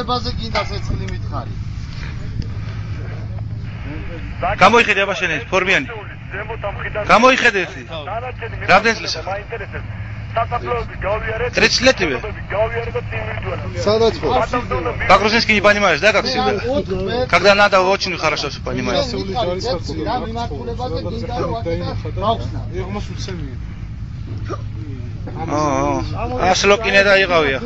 ბაზე გინდა ცეცხლი მითხარი. გამოიხედე აბა შენ ეს ფორმიანი. გამოიხედე ერთი. რამდენი წელია? Тридцатилетие. Სადაც ხო? По-грузински не понимаешь, да, как всегда? Когда надо, очень хорошо все понимаешь. Ასლოკინე დაიყავია.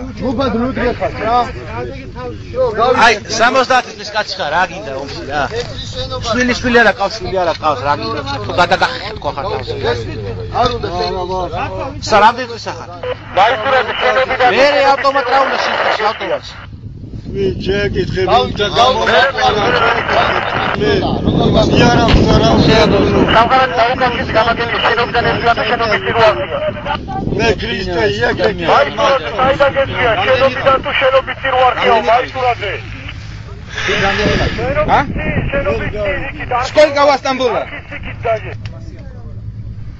აი, 70 წლის კაცი ხარ, რა გინდა ომში რა? შვილი არა ყავს, რა გინდა? თუ გადაგახეთქო ხარ თავს. სარამდე წლისა ხარ? მაისტრები შენობიდან მე ავტომატ რა უნდა შეხვდე ავტომატს. ვიჯეკი ხები და მე ქრისტე იაკები Сколько у вас там было?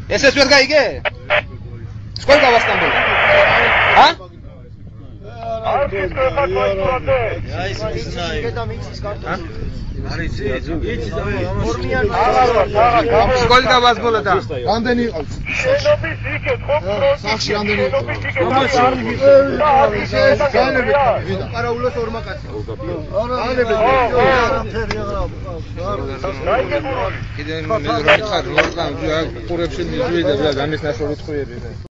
СС Вергаиге? Сколько у вас там было? А? Сколько у вас было там? რამდენი იყო? შენობის იქეთ ხო პროცესი რამდენი იყო? არაულოს ორმა კაცი. კიდე მე რომ მითხარ, რომ ყურებში მიზვიდა და ამის ნაშრომი თქვიები.